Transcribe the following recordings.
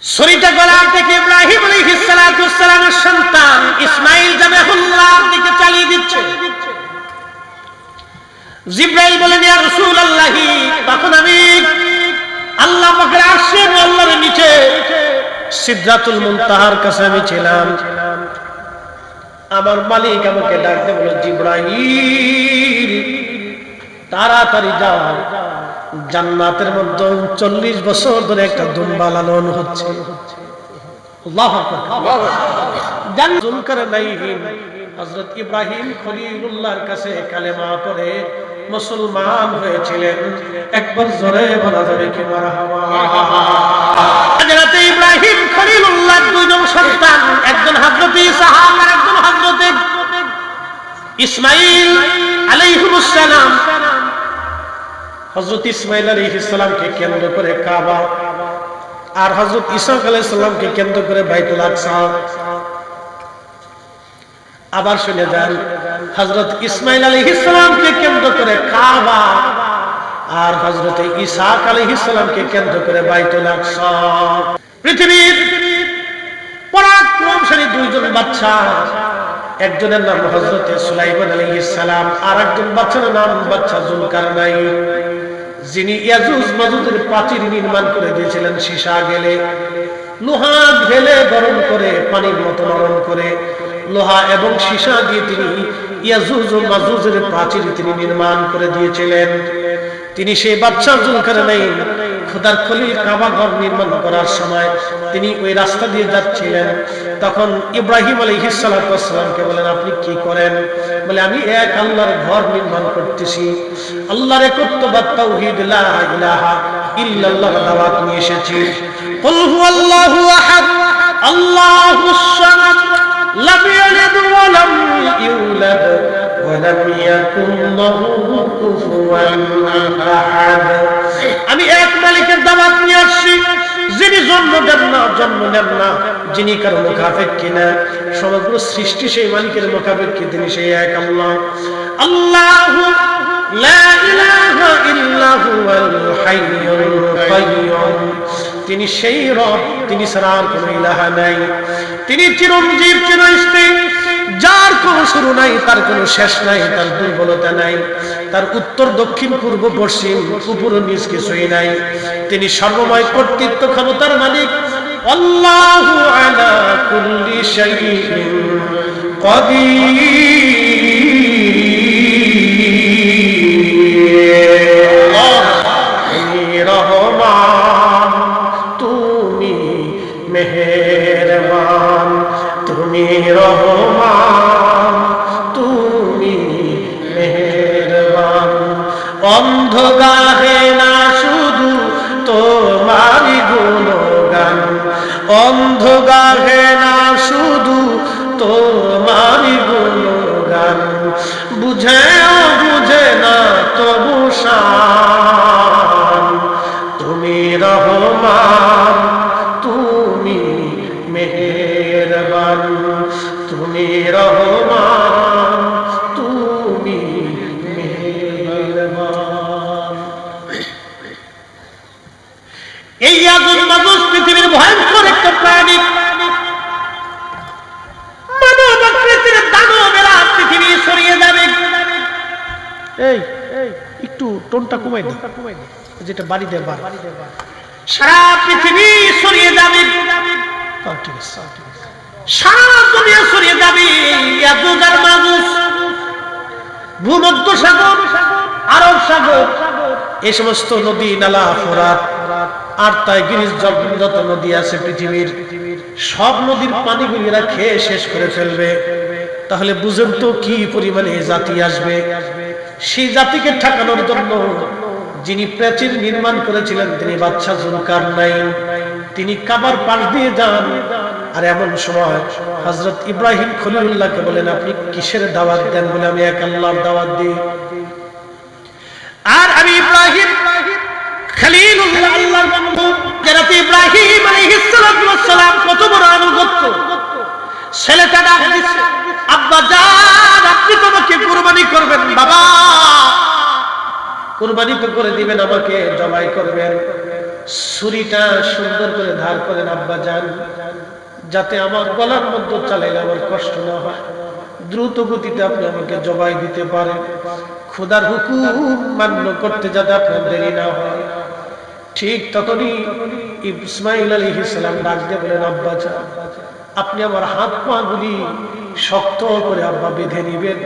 ছুরিটা গলার থেকে ইব্রাহিম আলাইহিস সালামের সন্তান ইসমাঈল যাবেহুল্লাহর দিকে চালিয়ে দিচ্ছে। জিবরাইল বলেন, ইয়া রাসূলুল্লাহ, তখন আমি আল্লাহ পাকের আরশের আল্লাহর নিচে সিদরাতুল মুনতাহার কাছে আমি ছিলাম। আমার মালিক আমাকে ডাকতে বলল, জিবরাইল তাড়াতাড়ি যাও, জান্নাতের মধ্যে 40 বছর ধরে একটা দুম্বা লালন হচ্ছে। আল্লাহু আকবার। যুলকারনাইন হযরত ইব্রাহিম খলিলুল্লাহর কাছে কালেমা পড়ে মুসলমান হয়েছিলেন। একবার জোরে বলা যাবে কি মারহাবা। হযরত ইব্রাহিম খলিলুল্লাহর দুইজন সন্তান, একজন হযরত ইসহাক আর একজন হযরত ইসমাঈল আলাইহিস সালাম। হযরত ইসমাঈল আলাইহিস সালামকে কেন্দ্র করে কাবা আর হযরত ইসহাক আলাইহিস সালামকে কেন্দ্র করে বাইতুল আকসা। আবার শুনে যান, হযরত ইসমাঈল আলাইহিস সালামকে কেন্দ্র করে কাবা আর হযরত ইসহাক আলাইহিস সালামকে কেন্দ্র করে বাইতুল আকসা। পৃথিবীর পরাক্রমশালী দুইজন বাদশা, একজনের নাম হযরত সুলাইমান আলাইহিস সালাম আর একজন বাদশার নাম বাদশা যুলকারনাইন, যিনি ইয়াজুজ মাজুজের প্রাচীর নির্মাণ করে দিয়েছিলেন। সীসা গেলে লোহা ঢেলে গরম করে পানির মতো নরম করে লোহা এবং সীসা দিয়ে তিনি ইয়াজুজ ও মাজুজের প্রাচীর তিনি নির্মাণ করে দিয়েছিলেন। তিনি সেই বাদশা যুলকারনাইন খোদার খলিল কাবা ঘর নির্মাণ করার সময় তিনি ওই রাস্তা দিয়ে যাচ্ছিলেন। তখন ইব্রাহিম আলাইহিস সালামকে বলেন, আপনি কি করেন? বলে, আমি এক আল্লাহর ঘর নির্মাণ করতেছি, আল্লাহর একত্ববাদ তাওহীদ লা ইলাহা ইল্লাল্লাহ দাওয়াত নিয়ে এসেছি। কুল হুয়াল্লাহু আহাদ আল্লাহুস সামাদ লাম ইয়ালিদ ওয়া লাম ইউলাদ ওয়া লাম ইয়াকুন লাহু কুফুওয়ান আহাদ। আমি এক মালিকের দাওয়াত নিয়ে আসছি, যিনি জন্ম নেন না, যিনি কারো মুখাপেক্ষী না, সমগ্র সৃষ্টি সেই মালিকের মুখাপেক্ষী, তিনি সেই এক আল্লাহ। আল্লাহু লা ইলাহা ইল্লা হুয়াল হাইয়ুল কাইয়্যুম। তিনি সেই রব, তিনি ছাড়া আর কোনো ইলাহা নাই। তিনি চিরঞ্জীব চিরস্থায়ী, যার কোনো শুরু নাই, তার কোনো শেষ নাই, তার দুর্বলতা নাই, তার উত্তর দক্ষিণ পূর্ব পশ্চিম উপর নিচ কিছুই নাই। তিনি সর্বময় কর্তৃত্ব ক্ষমতার মালিক। আল্লাহু আলা কুল্লি শাইইন কাদির। তুমি রহমান, তুমি মেহেরবান, তুমি রহমান, তুমি মেহেরবান। অন্ধ গাহে না শুধু তোমারই গুণগান, অন্ধ গাহে না শুধু তোমারই গুণগান, বুঝেও বুঝে না তবু শান। তুমি রহমান, তুমি মেহেরবান, তুমি রহমান, তুমি মেহেরবান। এই ইয়াজুজ মাজুজ পৃথিবীর ভয়ঙ্কর একটা প্রাণী, মানব আকৃতির দানবেরা পৃথিবী ছড়িয়ে যাবে। এই একটু টোনটা কমাই দাও, যেটা বাড়ি দেবা, সারা পৃথিবী ছড়িয়ে যাবে, সারা দুনিয়া ছড়িয়ে যাবে। ইয়াজুজ আর মাজুজ, ভূমধ্য সাগর, আরব সাগর, এই সমস্ত নদী নালা, ফোরাত আর টাইগ্রিস, যত নদী আছে পৃথিবীর, সব নদীর পানিগুলি এরা খেয়ে শেষ করে ফেলবে। তাহলে বুঝেন তো কি পরিমাণে জাতি আসবে। সেই জাতিকে ঠেকানোর জন্য যিনি প্রাচীর নির্মাণ করেছিলেন তিনি বাদশা যুলকারনাইন। তিনি কাবার পাশ দিয়ে যান, আর এমন সময় হযরত ইব্রাহিম খলিলুল্লাহকে বলেন, আপনি কিসের দাওয়াত দেন? বলে, আমি এক আল্লাহর দাওয়াত দিই। আর আমি ইব্রাহিম খলিলুল্লাহ, আল্লাহর বন্ধু। হযরত ইব্রাহিম আলাইহিস সালাম কত বড় আনুগত্য। ছেলেটা ডাক দিচ্ছে, আব্বা জান, আপনি তো আমাকে কুরবানি করবেন। বাবা, কুরবানি তো করে দিবেন, আমাকে জবাই করবেন। ছুরিটা সুন্দর করে ধার করেন আব্বা যান, যাতে আমার গলার মধ্যে চালাইলে আমার কষ্ট না হয়, দ্রুত গতিতে আপনি আমাকে জবাই দিতে পারেন, খোদার হুকুম মান্য করতে যাতে আপনার দেরি না হয়। ঠিক তখনই ইসমাইল আলাইহিস সালাম ডাক দিয়ে বলেন, আব্বা যান, আপনি আমার হাত পা গুলি শক্ত করে আব্বা বেঁধে নিবেন,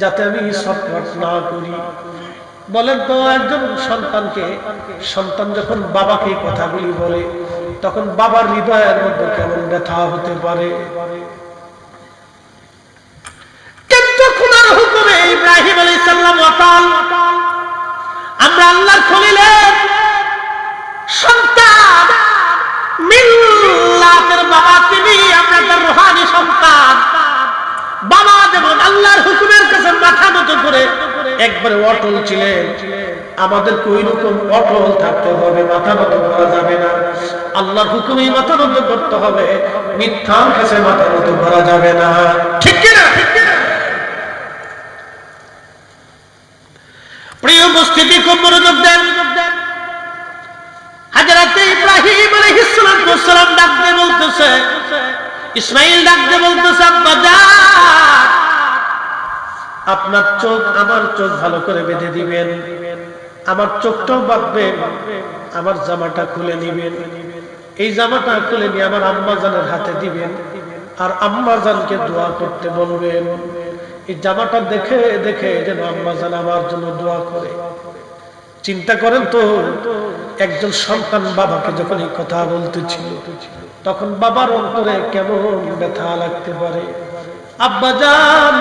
যাতে আমি ছটফট না করি। বলেন তো, একজন সন্তান যখন বাবাকে কথাগুলি বলে, তখন বাবার হৃদয়ের মধ্যে কেমন ব্যথা হতে পারে। কিন্তু খোদার হুকুমে ইব্রাহিম আলাইহিস সালাম অটল। আমরা আল্লাহর খলিলের সন্তান, মিল্লাতের বাবা তিনি, আমরা তার রূহানি সন্তান। বাবা যেমন আল্লাহর হুকুমের কাছে মাথা নত করে একবারে অটল ছিলেন, আমাদের ওই রকম অটল থাকতে হবে, মাথা নত করা যাবে না। আল্লাহর হুকুমেই মাথা নত করতে হবে, মিথ্যার কাছে মাথা নত করা যাবে না। ঠিক কি না? প্রিয় উপস্থিতি, খুব মনোযোগ দেন। হযরত ইব্রাহিম আলাইহিস সালাম ডাকতে বলতেছে, ইসমাইল ডাকতে বলতেছে, আব্বা যান, আপনার চোখ আমার চোখ ভালো করে বেঁধে দিবেন, আমার চোখটাও বাঁধবেন, আমার জামাটা খুলে নিবেন, এই জামাটা খুলে নিয়ে আমার আম্মা জানের হাতে দিবেন, আর আম্মা জানকে দোয়া করতে বলবেন। এই জামাটা দেখে দেখে যেন আম্মা জান আমার জন্য দোয়া করে। চিন্তা করেন তো, একজন সন্তান বাবাকে যখন এই কথা বলতেছিল, তখন বাবার অন্তরে কেমন ব্যথা লাগতে পারে। আব্বা জান,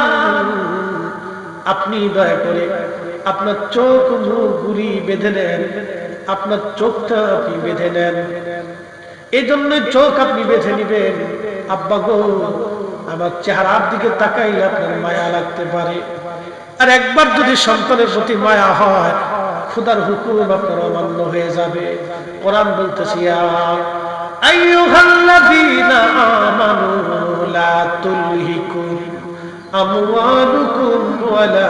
আপনি দয়া করে আপনার চোখ মুখ গুলি বেঁধে নেন, আপনার চোখটা আপনি বেঁধে নেন। এই জন্য চোখ আপনি বেঁধে নিবেন। আব্বা গো, আমার চেহারার দিকে তাকাইলে আপনার মায়া লাগতে পারে। আর একবার যদি সন্তানের প্রতি মায়া হয়, খোদার হুকুম আপনার অমান্য হয়ে যাবে। কোরআন বলতেছে, ইয়া আইয়ুহাল্লাযীনা আমানু লা তুলহিকুম আমওয়ালুকুম ওয়ালা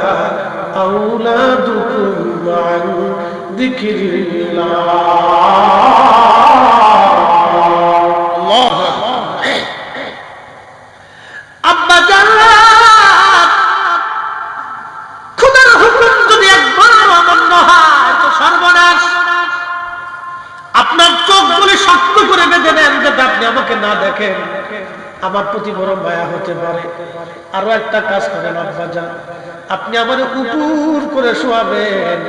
আওলাদুকুম আন যিকরিল্লাহ। আল্লাহু আকবার। আব্বা জান, খোদার হুকুম যদি একবার অমান্য হয় তো সর্বনাশ। আপনার চোখগুলি শক্ত করে বেঁধে নেন, যাতে আপনি আমাকে না দেখেন, আমার প্রতি বড় মায়া হতে পারে। আরো একটা কাজ করেন আব্বা জান, আপনি আমার উপর করে শোয়াবেন,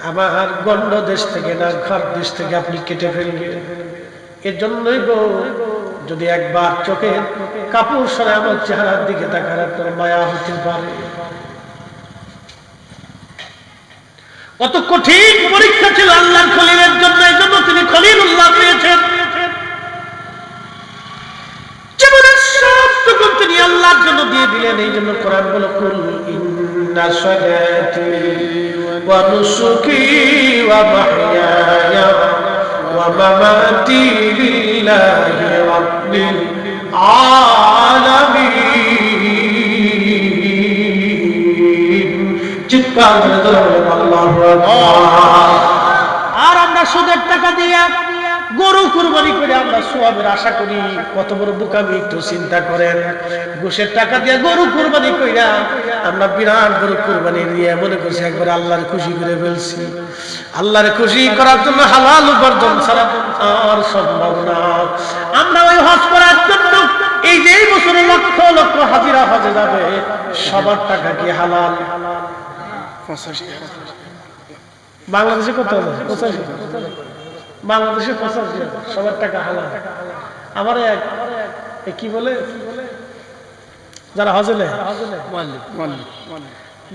আমার গন্ড দেশ থেকে না ঘর দেশ থেকে আপনি কেটে ফেলবেন। এর জন্যই গো, যদি একবার চোখে কাপড় সরে আমার চেহারার দিকে তাকার তোর মায়া হতে পারে। কত কঠিন পরীক্ষা ছিল আল্লাহর খলিলের জন্য, এই জন্য তিনি খলিলুল্লাহ পেয়েছেন। জীবনের সবটুকু তিনি আল্লাহর জন্য দিয়ে দিলেন। এই জন্য কোরআন বলে, কুল ইন্না সালাতি ওয়া নুসুকি ওয়া মাহইয়ায়া ওয়া মামাতি লিল্লাহি রাব্বিল আলামিন। চিৎকার করে বলেন আল্লাহু আকবার। আর আমরা সুদের টাকা দিয়ে গরু কুরবানি করে আমরা সওয়াবের আশা করি। কত বড় বোকামি একটু চিন্তা করেন। ঘুষের টাকা দিয়ে গরু কুরবানি কইরা আমরা বিরাট গরু কুরবানি দিয়ে মনে করছি একবার আল্লাহর খুশি করে ফেলছি। আল্লাহর খুশি করার জন্য হালাল উপার্জন ছাড়া আর সম্ভব না। আমরা ওই হজ করার জন্য এই যে এই বছরে লক্ষ লক্ষ হাজিরা হজে যাবে, সবার টাকা কি হালাল? বাংলাদেশে কত হবে? 85। বাংলাদেশে 85, সবার টাকা হালাল। আমার এক কি বলে, যারা হজে নেয়,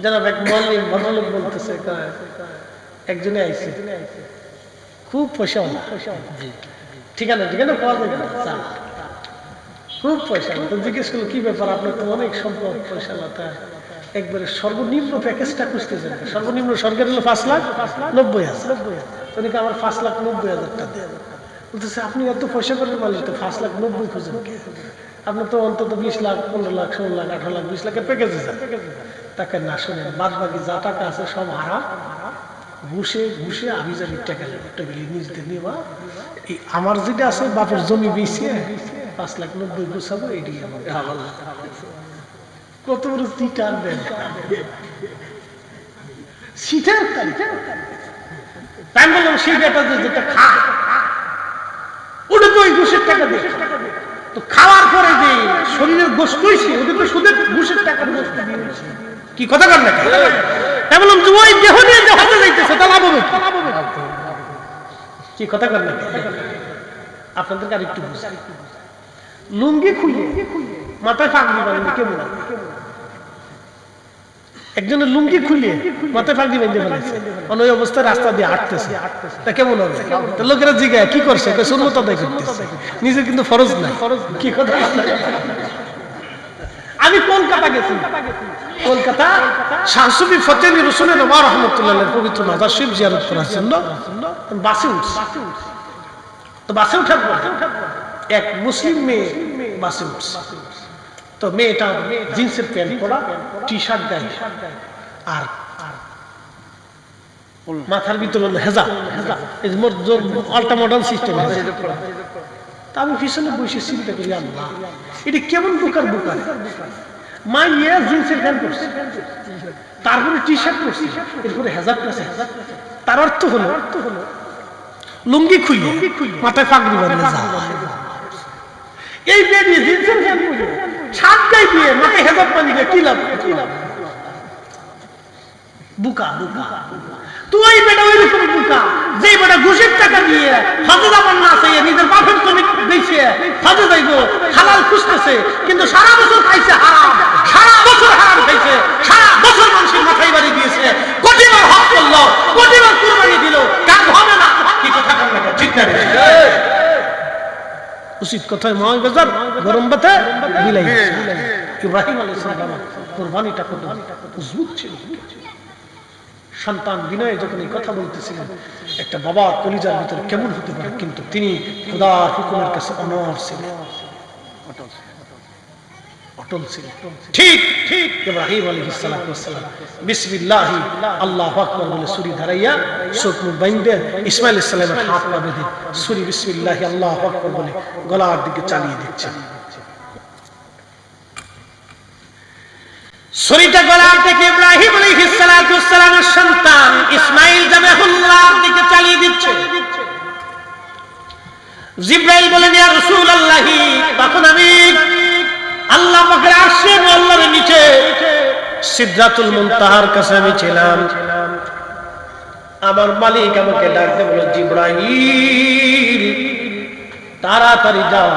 যারা এক মল্লিক ভদ্রলোক বলতেছে, একজনে আইছে, খুব পয়সা, ঠিকানা পাওয়া যায় না, খুব পয়সা। তো জিজ্ঞেস করলো, কি ব্যাপার, আপনার তো অনেক সম্পদ, পয়সা লতা, একবারে সর্বনিম্ন প্যাকেজটা খুঁজতেছেন। সর্বনিম্ন সরকার হলো 5,90,000। উনি আমার 5,90,000 টাকা দেন। বলতেছে, আপনি এত পয়সা করে মালিক, তো 5,90,000 খুঁজেন কে? আপনার তো অন্তত 20 লাখ, 15 লাখ, 16 লাখ, 18 লাখ, 20 লাখের প্যাকেজে যান। তাকে না শুনেন, বাদ বাকি যা টাকা আছে সব হারাম, ঘুষে ঘুষে আমি যাবি টাকা নিজেদের নেওয়া আমার যেটা আছে বাপের জমি বেশি 5,90,000 গোছাবো এটি আমার কত বড় সিটার দেন সিটার তাই বললাম সেই টাকা যেটা খা ওটা তো ওই ঘুষের টাকা দিয়ে তো খাওয়ার পরে যে শরীরের গোস্ত হয়েছে ওটা তো সুদের ঘুষের টাকার গোস্ত দিয়েছে কি কথা কর না তাই বললাম যে ওই দেহ নিয়ে যে হতে যাইতেছে তা লাভ হবে কি কথা কর না আপনাদেরকে আর একটু বুঝা লুঙ্গি খুলে মাথায় পাগড়ি বাঁধে কেমন একজনের লুঙ্গি খুলে মাথায় পাগড়ি বেঁধে ফেলেছে ওই অবস্থায় রাস্তা দিয়ে হাঁটতেছে তা কেমন হবে লোকেরা জিজ্ঞাসা কি করছে সুন্নত আদায় করতেছে নিজে কিন্তু ফরজ না কি কথা আমি কলকাতা গেছি কলকাতা শাহ সুফি ফতেহ আলী রসুলের নওয়াব রহমতুল্লাহের পবিত্র মাজার শরীফ জিয়ারত করার জন্য বাসে উঠছি তো বাসে ওঠার পর এক মুসলিম মেয়ে বাসে উঠছে তো মেয়েটা জিন্সের প্যান্ট পরা টি শার্ট গায়ে আর মাথার ভিতরে হলো হেজাব আল্টা মডার্ন সিস্টেম তা আমি পিছনে বসে চিন্তা করি আল্লাহ এটা কেমন বোকার বোকার মা ইয়ে জিন্সের প্যান্ট পরছে তারপরে টি শার্ট পরছে এরপরে হেজাব পরছে তার অর্থ হলো লুঙ্গি খুলে মাথায় পাগড়ি বাঁধলে যা এই বেরিয়ে জিন্সের প্যান্ট পরে শার্ট গায়ে দিয়ে মাথায় হেজাব বাঁধলে কি লাভ বুকা বুকা তুই বেটা ওই রকম বুকা যে বেটা ঘুষের টাকা দিয়ে হজে যাবার না চাইয়ে নিজের বাপের জমি বেচে হজে যাইব হালাল খুঁজতেছে কিন্তু সারা বছর খাইছে হারাম সারা বছর হারাম খাইছে সারা বছর মানুষের মাথায় বাড়ি দিয়েছে কোটিবার হক করলো কোটিবার কুরবানি দিল কাজ হবে না কি কথা বলবে ঠিক না উচিত কথায় ময় বাজার গরম ভাতে বিলাই ইব্রাহিম আলাইহিস সালাম কুরবানিটা কত মজবুত ছিল সন্তান বিনয়ে যখন এই কথা বলতেছিলেন একটা বাবা কলিজার ভিতরে কেমন হতে পারে কিন্তু তিনি খোদার হুকুমের কাছে অনড় ছিলেন অটল ছিলেন ঠিক ঠিক ইব্রাহিম আলাইহিস সালাম বিসমিল্লাহ আল্লাহু আকবার বলে ছুরি ধরাইয়া চোখ মুখ বাইন্ধে ইসমাঈল আলাইহিস সালামের হাত পা বেঁধে ছুরি বিসমিল্লাহ আল্লাহু আকবার বলে গলার দিকে চালিয়ে দিচ্ছেন ছুরিটা গলার থেকে ইব্রাহিম আলাইহিস সালামের সন্তান ইসমাঈল যাবেহুল্লাহর দিকে চালিয়ে দিচ্ছে জিবরাইল বলেন ইয়া রাসূলুল্লাহ তখন আমি আল্লাহ পাকের আরশের আল্লাহর নিচে সিদরাতুল মুনতাহার কাছে আমি ছিলাম আমার মালিক আমাকে ডাকতে বলল জিবরাইল তাড়াতাড়ি যাও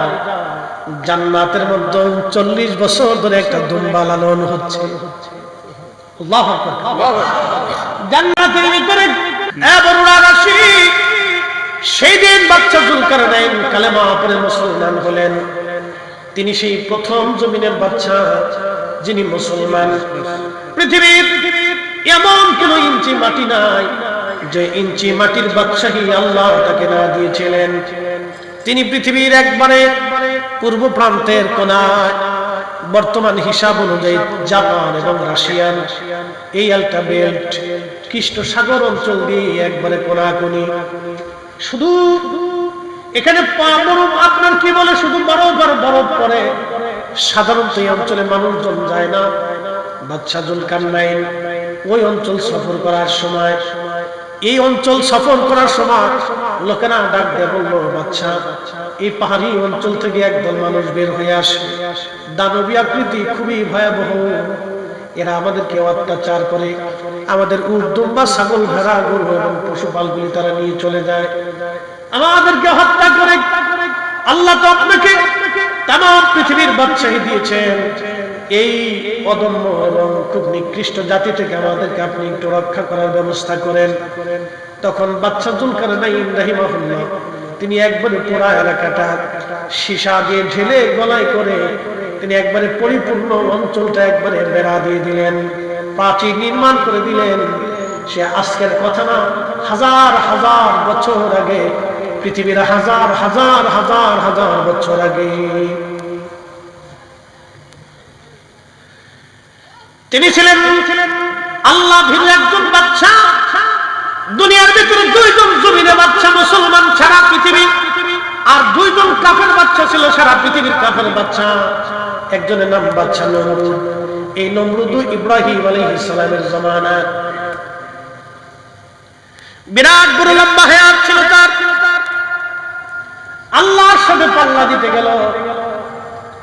জান্নাতের মধ্যে 40 বছর ধরে একটা দুম্বা লালন হচ্ছে আল্লাহু আকবার জান্নাতের ভিতরে বড়রা রাশি সেই দিন বাচ্চা যুলকারনাইন কালেমা পড়ে মুসলমান হলেন তিনি সেই প্রথম জমিনের বাচ্চা যিনি মুসলমান পৃথিবীর এমন কোন ইঞ্চি মাটি নাই যে ইঞ্চি মাটির বাদশাহী আল্লাহ তাকে না দিয়েছিলেন তিনি পৃথিবীর একবারে পূর্ব প্রান্তের কোনায় বর্তমান হিসাব অনুযায়ী জাপান এবং রাশিয়ান এই আলটা বেল্ট কৃষ্ণ সাগর অঞ্চল দিয়ে একবারে কোনাকুনি শুধু এখানে বরফ আপনার কি বলে শুধু বরফ আর বরফ পড়ে সাধারণত এই অঞ্চলে মানুষজন যায় না বাদশা জুলকারনাইন ওই অঞ্চল সফর করার সময় এই অঞ্চল সফর করার সময় লোকেরা ডাক দিয়ে বলল বাদশা এই পাহাড়ি অঞ্চল থেকে একদল মানুষ বের হয়ে আসে দানবী আকৃতি খুবই ভয়াবহ এরা আমাদেরকে অত্যাচার করে আমাদের উট দুম্বা ছাগল ভেড়া গরু এবং পশুপালগুলি তারা নিয়ে চলে যায় আমাদেরকে হত্যা করে আল্লাহ তো আপনাকে তাম পৃথিবীর বাদশাহী দিয়েছেন এই অদম্য এবং খুব নিকৃষ্ট জাতি থেকে আমাদেরকে আপনি একটু রক্ষা করার ব্যবস্থা করেন তখন বাদশা জুলকারনাইন রাহিমাহুল্লাহ তিনি একবারে পুরা এলাকাটা সীসা দিয়ে ঢেলে গলায় করে তিনি একবারে পরিপূর্ণ অঞ্চলটা একবারে বেড়া দিয়ে দিলেন প্রাচীর নির্মাণ করে দিলেন সে আজকের কথা না হাজার হাজার বছর আগে পৃথিবীর হাজার হাজার হাজার হাজার বছর আগে তিনি ছিলেন আল্লাহ ভীরু একজন বাদশা দুনিয়ার ভিতরে দুইজন জমিনে বাচ্চা মুসলমান সারা পৃথিবী, আর দুইজন কাফের বাচ্চা ছিল সারা পৃথিবীর কাফের বাচ্চা। একজনের নাম বাচ্চা নমরুদ। এই নমরুদ ইব্রাহিম আলাইহিস সালামের জামানা, বিরাট বড় লম্বা হায়াত ছিল তার। আল্লাহর সাথে পাল্লা দিতে গেল,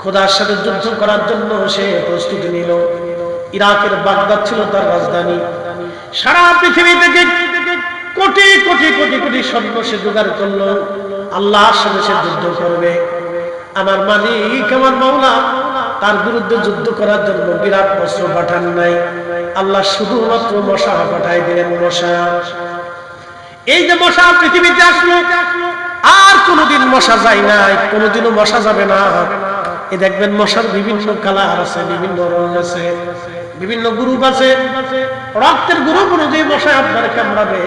খোদার সাথে যুদ্ধ করার জন্য সে প্রস্তুতি নিল। ইরাকের বাগদাদ ছিল তার রাজধানী। সারা পৃথিবী থেকে কোটি কোটি কোটি কোটি সৈন্য সে জোগাড় করলো, আল্লাহর সাথে সে যুদ্ধ করবে। আমার মালিক, আমার মাওলা তার বিরুদ্ধে যুদ্ধ করার জন্য বিরাট অস্ত্র পাঠান নাই, আল্লাহ শুধুমাত্র মশা পাঠাই দিলেন। মশা, এই যে মশা পৃথিবীতে আসলো, আর কোনোদিন মশা যায় নাই, কোনোদিনও মশা যাবে না। এই দেখবেন মশার বিভিন্ন কালার আছে, বিভিন্ন রং আছে, বিভিন্ন গ্রুপ আছে। রক্তের গ্রুপ অনুযায়ী মশা আপনার কামড়াবে।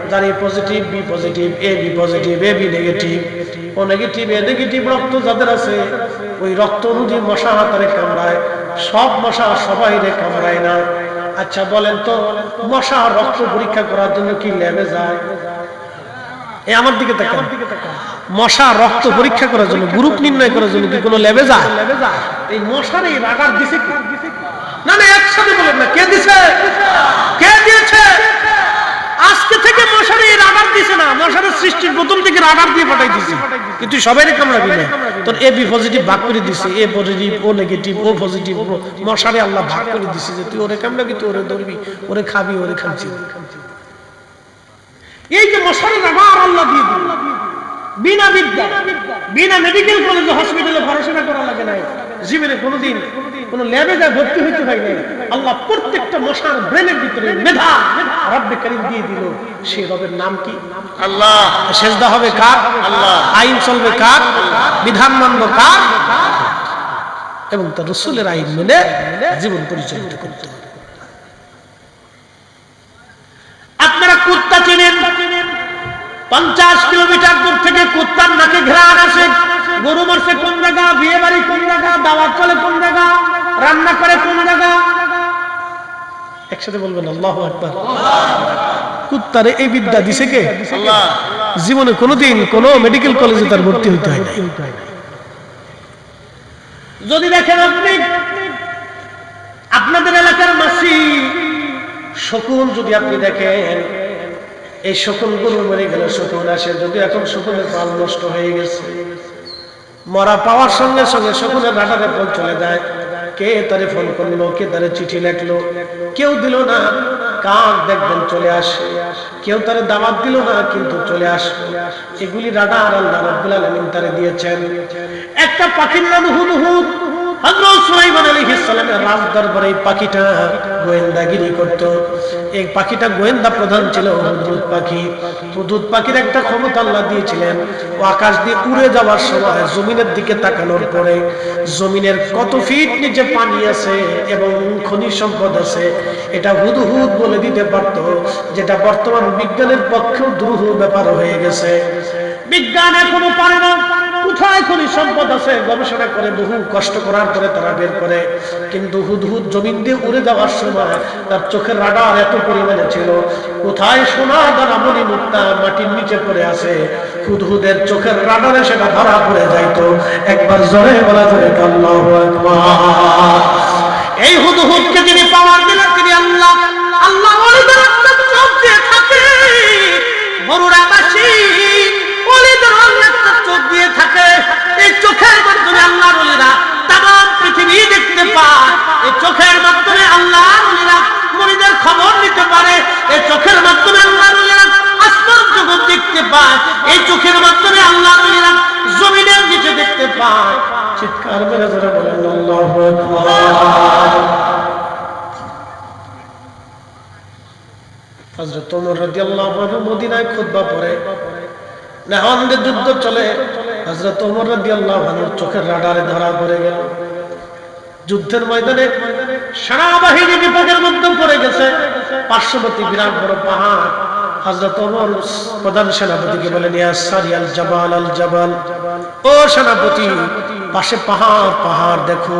যার এ positive, B positive, A B positive, A B negative, O negative, A negative রক্ত যাদের আছে, ওই রক্ত অনুযায়ী মশা হাতারে কামড়ায়। সব মশা সবাইরে কামড়ায় না। আচ্ছা বলেন তো, মশা রক্ত পরীক্ষা করার জন্য কি ল্যাবে যায়? এই আমার দিকে তাকান, মশা রক্ত পরীক্ষা করার জন্য, গ্রুপ নির্ণয় করার জন্য কি কোনো ল্যাবে যায়? এই মশার এই রাডার দিছে কি? না না, একসাথে বলেন না, কে দিছে? কে দিয়েছে? আজকে থেকে মশার এই রাডার দিছে না, মশার সৃষ্টির প্রথম থেকে রাডার দিয়ে পাঠাই দিছে। কিন্তু সবাই কামড়াবি না, তোর এ বি পজিটিভ ভাগ করে দিছে, এ পজিটিভ, ও নেগেটিভ, ও পজিটিভ। মশারে আল্লাহ ভাগ করে দিছে যে তুই ওরে কামড়াবি, তুই ওরে ধরবি, ওরে খাবি, ওরে খাচ্ছি। এই যে মশারি রাডার আল্লাহ দিয়ে দিল, বিনা বিদ্যা, বিনা মেডিকেল কলেজে হসপিটালে পড়াশোনা করা লাগে নাই, জীবনে কোনোদিন কোনো ল্যাবে যা ভর্তি হইতে হয় নাই। আল্লাহ প্রত্যেকটা মশার ব্রেনের ভিতরে মেধা রব্বে কারীম দিয়ে দিল। সেই রবের নাম কি? আল্লাহ। সেজদা হবে কার? আল্লাহ। আইন চলবে কার? বিধান মানব কার? এবং তার রাসূলের আইন মেনে জীবন পরিচালিত করতে হবে। আপনারা কুত্তা চিনেন, 50 কিলোমিটার দূর থেকে কুত্তার নাকে ঘ্রাণ আসে। গরু মরছে কোন জায়গা, বিয়ে বাড়ি কোন জায়গা, দাওয়াত চলে কোন জায়গা, রান্না করে কোন জায়গা। একসাথে বলবেন আল্লাহু আকবার। কুত্তারে এই বিদ্যা দিছে কে? আল্লাহ। জীবনে কোনোদিন কোনো মেডিকেল কলেজে তার ভর্তি হইতে হয় না। যদি দেখেন আপনি আপনাদের এলাকার মাসি শকুন, যদি আপনি দেখেন এই শকুন গরু মরে গেল, শকুন আসে, যদি এখন শকুনের পাল নষ্ট হয়ে গেছে, মরা পাওয়ার সঙ্গে সঙ্গে শকুনের রাডারে ফোন চলে যায়। কে তারে ফোন করলো, কে তারে চিঠি লেখলো, কেউ দিল না, কাক দেখবেন চলে আসে। কেউ তারে দাওয়াত দিল না, কিন্তু চলে আসলো। এগুলি রাডার আল্লাহ রাব্বুল আলামিন তারে দিয়েছেন। একটা পাখির নাম হুদহুদ। হযরত সুলাইমান আলাইহিস সালামের রাজ দরবারে এই পাখিটা গোয়েন্দাগিরি করত। এই পাখিটা গোয়েন্দা প্রধান ছিল হুদহুদ পাখি। হুদহুদ পাখির একটা ক্ষমতা আল্লাহ দিয়েছিলেন, ও আকাশ দিয়ে উড়ে যাওয়ার সময় জমিনের দিকে তাকানোর পরে জমিনের কত ফিট নিচে পানি আছে এবং খনিজ সম্পদ আছে এটা হুদহুদ বলে দিতে পারত, যেটা বর্তমান বিজ্ঞানের পক্ষেও দুরূহ ব্যাপার হয়ে গেছে। বিজ্ঞান এখনো পারে না কোথায় খনিজ সম্পদ আছে, গবেষণা করে বহু কষ্ট করার পরে তারা বের করে। কিন্তু হুদহুদ জমিন দিয়ে উড়ে যাওয়ার সময় তার চোখের রাডার এত পরিমাণে ছিল, কোথায় সোনা দানা মণি মুক্তা মাটির নিচে পড়ে আছে, হুদহুদের চোখের রাডারে সেটা ধরা পড়ে যাইতো। একবার জোরে বলা যাবে আল্লাহু আকবার। এই হুদহুদকে যিনি পাওয়ার দিলেন তিনি আল্লাহ। আল্লাহ ওলিদের একটা চোখ দিয়ে থাকে, মরুরাবাসী ওলিদের একটা চোখ দিয়ে থাকে। এই চোখের মাধ্যমে আল্লাহর ওলিরা তামাম পৃথিবী দেখতে পায়। এই চোখের মাধ্যমে আল্লাহর ওলিরা মুরিদের খবর নিতে পারে। এই চোখের মাধ্যমে আল্লাহর ওলিরা আসমান জগৎ দেখতে পায়। এই চোখের মাধ্যমে আল্লাহর ওলিরা জমিনের নিচে দেখতে পায়। চিৎকার করে জোরে বলেন আল্লাহু আকবার। হযরত ওমর রাদিয়াল্লাহু আনহু মদিনায় খুতবা পড়ে, নাহওয়ান্দের যুদ্ধ চলে। হযরত ওমর রাদিয়াল্লাহু আনহুর চোখের রাডারে ধরা পড়ে গেল। যুদ্ধের ময়দানে সেনাবাহিনী বিপদের মধ্যে পড়ে গেছে। পার্শ্ববর্তী বিরাট বড় পাহাড়। হযরত ওমর প্রধান সেনাপতিকে বলেন, ইয়া সারিয়াল জাবাল আল জাবাল, ও সেনাপতি পাশে পাহাড় পাহাড় দেখো।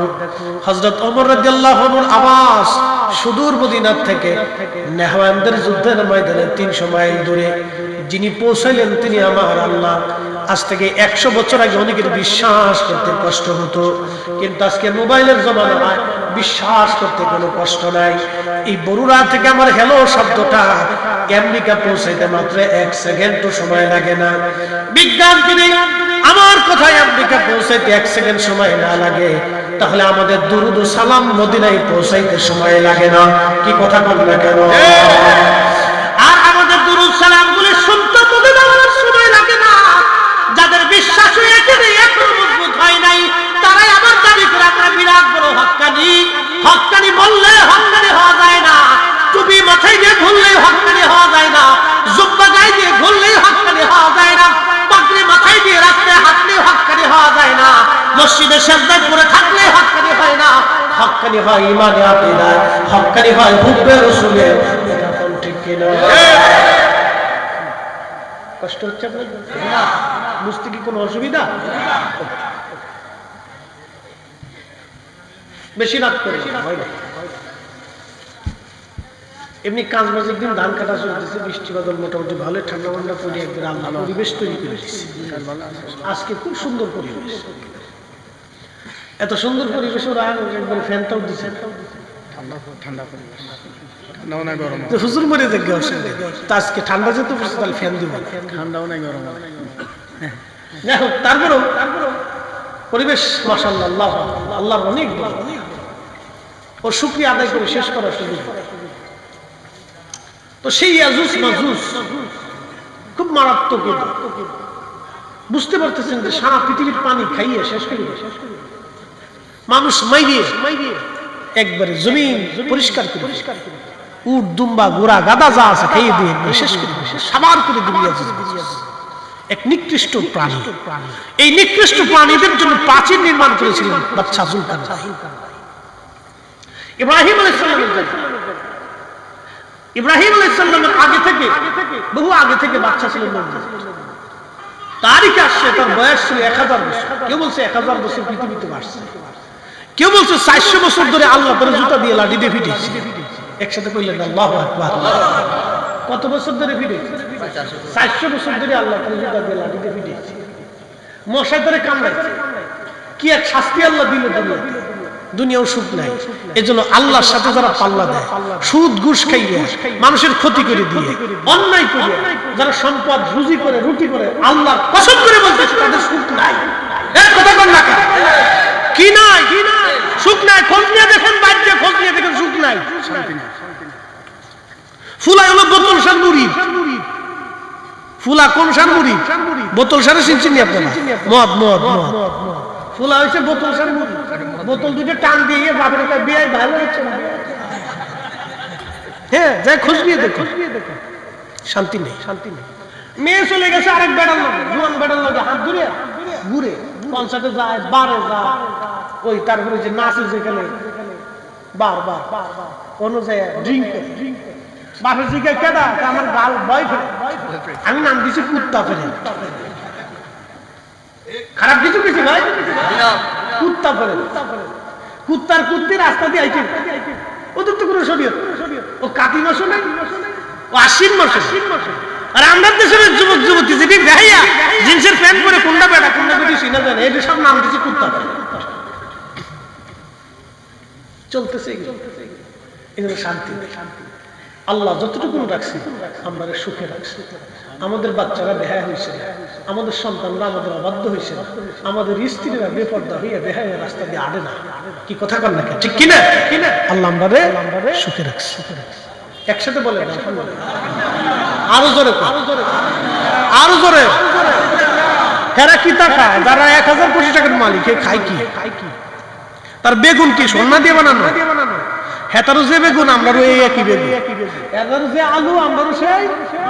হযরত ওমর রাদিয়াল্লাহু আনহুর আওয়াজ সুদূর মদিনা থেকে নেহওয়ানদের যুদ্ধের ময়দানে 300 মাইল দূরে যিনি পৌঁছাইলেন তিনি আমার আল্লাহ। আজ থেকে 100 বছর আগে অনেকের বিশ্বাস করতে কষ্ট হতো, কিন্তু আজকে মোবাইলের জমানায় বিশ্বাস করতে কোনো কষ্ট নাই। এই বরুড়া থেকে আমার হ্যালো শব্দটা আমেরিকা পৌঁছাইতে মাত্র 1 সেকেন্ডও সময় লাগে না। বিজ্ঞান যদি আমার কথায় আমেরিকা পৌঁছাইতে 1 সেকেন্ড সময় না লাগে, তাহলে আমাদের দুরুদ ও সালাম মদিনায় পৌঁছাইতে সময় লাগে না। কি কথা বলেন না কেন? আর আমাদের দুরুদ সালাম গুলো শুনতে মদিনার সময় লাগে না। যাদের বিশ্বাস হয়ে গেছে এখনো মজবুত হয় নাই, তারাই আমার দাবি করে আমরা বিরাট বড় হক্কানি। হক্কানি বললে হক্কানি হওয়া যায় না, টুপি মাথায় দিয়ে ঘুরলেই হক্কানি হওয়া যায় না, জুব্বা গায়ে দিয়ে ঘুরলেই হক্কানি হওয়া যায় না, পাগড়ি মাথায় দিয়ে রাস্তায় হাঁটলেই হক্কানি হওয়া যায় না, মসজিদে সাজদায় পড়ে থাকলেই হক্কানি হয় না। হক্কানি হয় ইমানে আকীদায়, হক্কানি হয় হুব্বে রাসূলের। এটা কোন ঠিক কিনা? কষ্ট হচ্ছে আপনার? বুঝতে কি কোনো অসুবিধা? বেশি রাত করে এমনি কাজ বাজ একদিন ধান কাটা চলতেছে, বৃষ্টি বাদল মোটামুটি ভালো, ঠান্ডা ঠান্ডা পরে একদিন আল্লাহ পরিবেশ তৈরি করে দিচ্ছে। আজকে খুব সুন্দর পরিবেশ, এত সুন্দর পরিবেশ ওরা একবার ফ্যানটাও দিচ্ছে, ঠান্ডা পরিবেশ, হুজুর মরে দেখবে আজকে ঠান্ডা যেতে বসে তাহলে ফ্যান দিব, ঠান্ডাও নাই গরম। তারপরেও পরিবেশ মাশাআল্লাহ আল্লাহর অনেক বড়, ও শুকরিয়া আদায় করে শেষ করার সুযোগ। তো সেই ইয়াজুজ মাজুজ খুব মারাত্মক। বুঝতে পারতেছেন যে সারা পৃথিবীর পানি খাইয়ে শেষ করে মানুষ মাইরিয়ে একবারে জমিন পরিষ্কার করে, উট দুম্বা গোড়া গাদা যা আছে খাইয়ে দিয়ে শেষ করে সাবার করে দিবি। এক নিকৃষ্ট প্রাণী। এই নিকৃষ্ট প্রাণীদের জন্য প্রাচীর নির্মাণ করেছিলেন বাদশা জুলকারনাইন। ইব্রাহিম আলাইহিস সালামের আগে থেকে, বহু আগে থেকে বাদশা ছিলেন। তারিখে আসছে তার বয়স ছিল 1000 বছর। কেউ বলছে 1000 বছর পৃথিবীতে আসছে, কেউ বলছে 400 বছর ধরে আল্লাহ তার জুতা দিয়ে লাঠি দিয়ে পিটিয়েছে। একসাথে কইলেন আল্লাহু আকবার। কত বছর ধরে পিটিয়েছে? 400 বছর ধরে আল্লাহ তার জুতা দিয়ে লাঠি দিয়ে পিটিয়েছে। মশায় ধরে কামড়াইছে। কি এক শাস্তি আল্লাহ দিল দুনিয়াও সুখ নাই। এজন্য আল্লাহর সাথে যারা পাল্লা দেয়, সুদ ঘুষ খাইয়ে মানুষের ক্ষতি করে দিয়ে, অন্যায় করে যারা সম্পদ রুজি করে রুটি করে, আল্লাহর কসম করে বলতেছে তাদের সুখ নাই। এর কথা বল না কেন? কি নাই? সুখ নাই। খোঁজ নিয়ে দেখেন, বাইরে খোঁজ নিয়ে দেখেন, সুখ নাই, শান্তি নাই। ফুলা হলো বোতল সার মুড়ি। ফুলা কোন সার মুড়ি? বোতল সারে চিনচিনি আপনারা? মদ মদ মদ। ফুলা হয়েছে বোতল সার মুড়ি। বোতল দুটো টান দিয়ে বাপের একটা বিয়ে ভালো হচ্ছে না। হ্যাঁ, যাই খোঁজ নিয়ে দেখো, শান্তি নেই, শান্তি নেই। মেয়ে চলে গেছে আরেক বেড়ার লোক, জুয়ান বেড়ার লোক হাত ধরে ঘুরে কনসার্টে যায়, বারে যায়, ওই তারপরে যে নাচে যেখানে বার অনুযায়ী ড্রিঙ্ক করে। বাপের জিজ্ঞাসা কেডা? আমার গার্ল বয়ফ্রেন্ড। আমি নাম দিছি কুত্তা ফেরে। খারাপ কিছু কিছু ভাই, কুত্তা ফেরে। কুত্তার কুত্তি রাস্তা দিয়ে আইছে, ওদের তো কোনো শরীয়ত। ও কাতি মাসও নাই, ও আশ্বিন মাসে। আর আমরা দেশের যুবক যুবতী যেটি দেখাইয়া জিন্সের প্যান্ট পরে কোনটা বেড়া কোনটা বেটি চিনা যায় না, এটা সব নাম দিচ্ছে কুত্তা ফেরে। চলতেছে এগুলো শান্তি নেই। আল্লাহ যতটুকু রাখছি আমরা সুখে রাখছি। আমাদের বাচ্চারা বেহায়া হয়েছে, আমাদের সন্তানরা আমাদের অবাধ্য হয়েছে, আমাদের স্ত্রীরা বেপর্দা হইয়া বেহায়া রাস্তা দিয়ে আড়ে না। কি কথা কর না? ঠিক কিনা? আল্লাহ আমরা সুখে রাখছি। একসাথে বলে আরো জোরে, আরো জোরে। হেরা কি টাকা? যারা 1000 কোটি টাকার মালিক, খায় কি? তার বেগুন কি সোনা দিয়ে বানানো? হেতারও যে বেগুন আমরারও এই একই বেগুন, এটারও যে আলু আমরারও সেই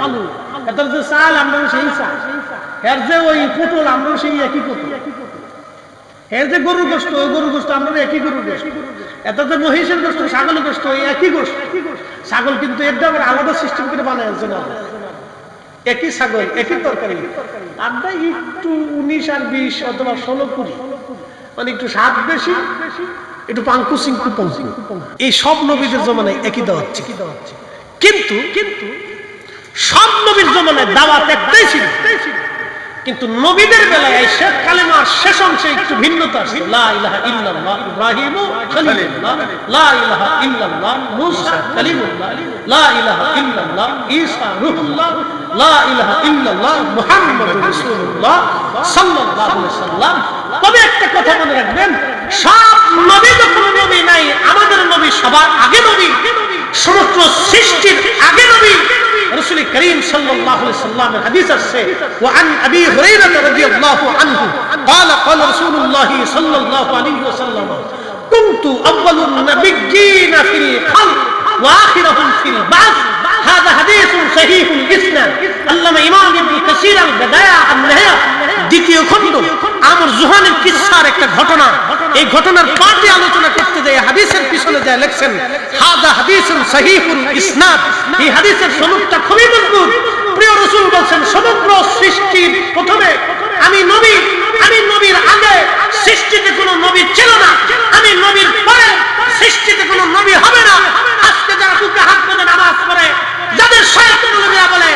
আলু, এটার যে চাল আমরারও সেই চাল, এর যে ওই পটল আমরারও সেই একই পটল, এর যে গরুর গোশত ওই গরুর গোশত আমরারও একই গরুর গোশত, এটা যে মহিষের গোশত ছাগলের গোশত ওই একই গোশত। ছাগল কিন্তু এটা আবার আলাদা সিস্টেম করে বানায় আছে না, একই ছাগল একই তরকারি। আমরা একটু 19 আর 20 অথবা 16 করি, মানে একটু স্বাদ বেশি, একটু পাঙ্কু সিঙ্কু পঙ্কু। এই সব নবীদের জমানায় একই দাওয়াত ছিল, কিন্তু সব নবীর জমানায় দাওয়াত একটাই ছিল, কিন্তু নবীদের বেলায় এসে কালেমার শেষ অংশে একটু ভিন্নতা আছে। লা ইলাহা ইল্লাল্লাহ ইব্রাহিম খলিলুল্লাহ, লা ইলাহা ইল্লাল্লাহ মুসা কালিমুল্লাহ, লা ইলাহা ইল্লাল্লাহ ঈসা রূহুল্লাহ, লা ইলাহা ইল্লাল্লাহ মুহাম্মাদুর রাসূলুল্লাহ সাল্লাল্লাহু আলাইহি ওয়াসাল্লাম। তবে একটা কথা মনে রাখবেন, সব নবী যখন নবী নাই, আমাদের নবী সবার আগে নবী, সমগ্র সৃষ্টির আগে নবী। رسول كريم صلى الله عليه وسلم حديث আছে وعن ابي هريره رضي الله عنه قال قال رسول الله صلى الله عليه وسلم كنت اول النبيين في الخلق واخرهم في البعث هذا حديث صحيح الاسناد علامه امام ابن كثير البدايه النهايه দ্বিতীয় খণ্ড আমর জুহানের কিসসার একটা ঘটনা। এই ঘটনার পাঠে আলোচনা করতে যায় হাদিসের পিছনে যায় লিখছেন হাদা হাদিসুন সহিহুল ইসনাদ, এই হাদিসের সনদটা খুবই মজবুত। প্রিয় রাসূল বলেন সমগ্র সৃষ্টির প্রথমে আমি নবী, আমি নবীর আগে সৃষ্টিতে কোনো নবী ছিল না, আমি নবীর পরে সৃষ্টিতে কোনো নবী হবে না। আজকে যারা বুকে হাত বেঁধে নামাজ পড়ে, যাদের শয়তান নবীরা বলে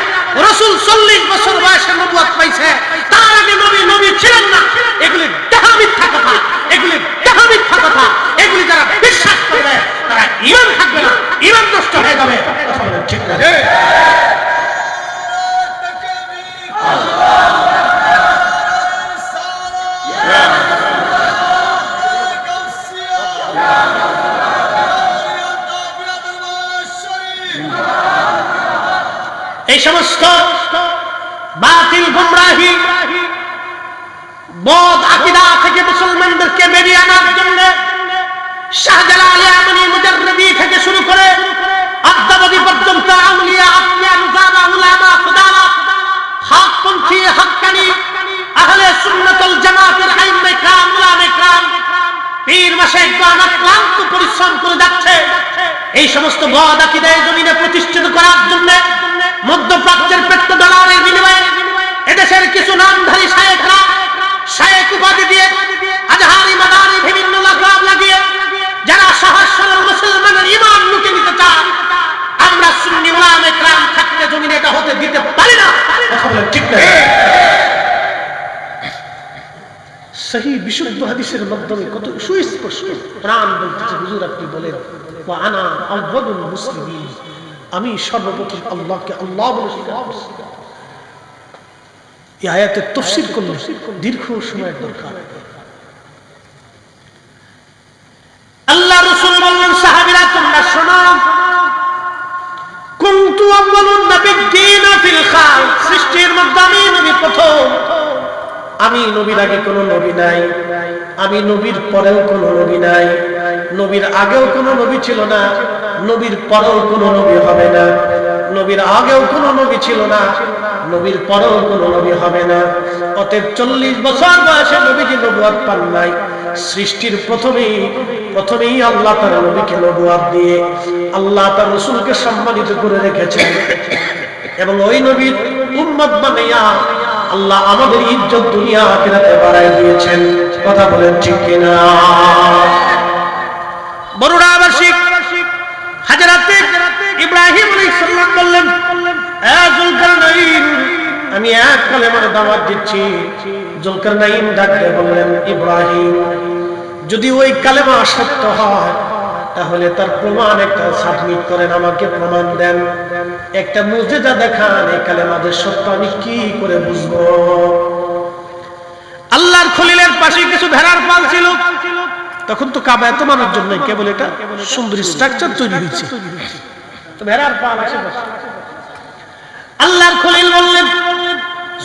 রাসূল 40 বছর বয়সে নবুয়ত পাইছে, তার আগে নবী ছিলেন না, এগুলি ডাহা মিথ্যা কথা, এগুলি ডাহা মিথ্যা কথা। এগুলি যারা বিশ্বাস করবে তারা ঈমান থাকবে না, ঈমান নষ্ট হয়ে যাবে। ঠিক না? এই সমস্ত বাতিল গুমরাহি বদ আকীদা থেকে মুসলমানদেরকে বেরিয়ে আনার জন্য শাহজালাল ইয়ামানি মুজাররদি থেকে শুরু করে আদ্দাবাদী পর্যন্ত আউলিয়া আফিয়া নুজাবা উলামা ফুদালা হকপন্থী হক্কানি আহলে সুন্নাত ওয়াল জামাতের আইম্মা کرام উলামা کرام পীর মাশায়েখগণ ক্লান্ত পরিশ্রম করে যাচ্ছে এই সমস্ত বদ আকীদা এই জমিনে প্রতিষ্ঠিত করার জন্য। মধ্যপ্রাচ্যের পেট্রো ডলারের বিনিময়ে এদেশের কিছু নামধারী শায়েখরা শায়েখ উপাধি দিয়ে আজহারি মাদারি বিভিন্ন লাগাম লাগিয়ে যারা সহজ সরল মুসলমানের ঈমান লুটে নিতে চায়, আমরা সুন্নি উলামা کرام থাকতে জমিনে এটা হতে দিতে পারি না। ঠিক না? সহি বিশুদ্ধ হাদিসের মাধ্যমে কত সুস্পষ্ট প্রাণ বলতেছে, হুজুর আপনি বলেন ওয়া আনা আউয়ালুল মুসলিমিন, আমি সর্বপ্রথম আল্লাহকে আল্লাহ বলে স্বীকার করছি। এই আয়াতের তাফসীর করলে দীর্ঘ সময়ের দরকার। আল্লাহ রাসূল বললেন সাহাবীরা তোমরা শোনো, কুনতু আউয়ালুন নাবিয়্যিনা ফিল খালক, সৃষ্টির মধ্যে আমি নবী প্রথম। আমি নবীর আগে কোনো নবী নাই, আমি নবীর পরেও কোনো নবী নাই, নবীর আগেও কোনো নবী ছিল না, নবীর পরেও কোনো নবী হবে না, নবীর আগেও কোনো নবী ছিল না, নবীর পরেও কোনো নবী হবে না। অতএব 40 বছর বয়সে নবীজি নবুয়ত পান নাই। সৃষ্টির প্রথমেই আল্লাহ তার নবীকে নবুয়ত দিয়ে আল্লাহ তার রাসূলকে সম্মানিত করে রেখেছেন এবং ওই নবীর উম্মত বানাইয়া আল্লাহ আমাদের ইজ্জত দুনিয়া আখিরাতে বাড়াই দিয়েছেন। কথা বলেন ঠিক কিনা? বরুড়াবাসী হযরত ইব্রাহিম আলাইহিস সালাম বললেন, এ যুলকারনাইন, আমি এক কালেমার দাওয়াত দিচ্ছি। যুলকারনাইন ডাক দিয়ে বললেন, ইব্রাহিম, যদি ওই কালেমা সত্য হয় তাহলে তার প্রমাণ একটা সাবমিট করেন, আমাকে প্রমাণ দেন, একটা মুজিজা দেখান, এই কালেমা যে সত্য আমি কি করে বুঝবো? আল্লাহর খলিলের পাশে কিছু ভেড়ার পাল ছিল। তখন তো কাবা এত মানুষের জন্য কেবল এটা সুন্দর স্ট্রাকচার তৈরি হয়েছে, তো ভেড়ার পাল আছে। আল্লাহর খলিল বললেন,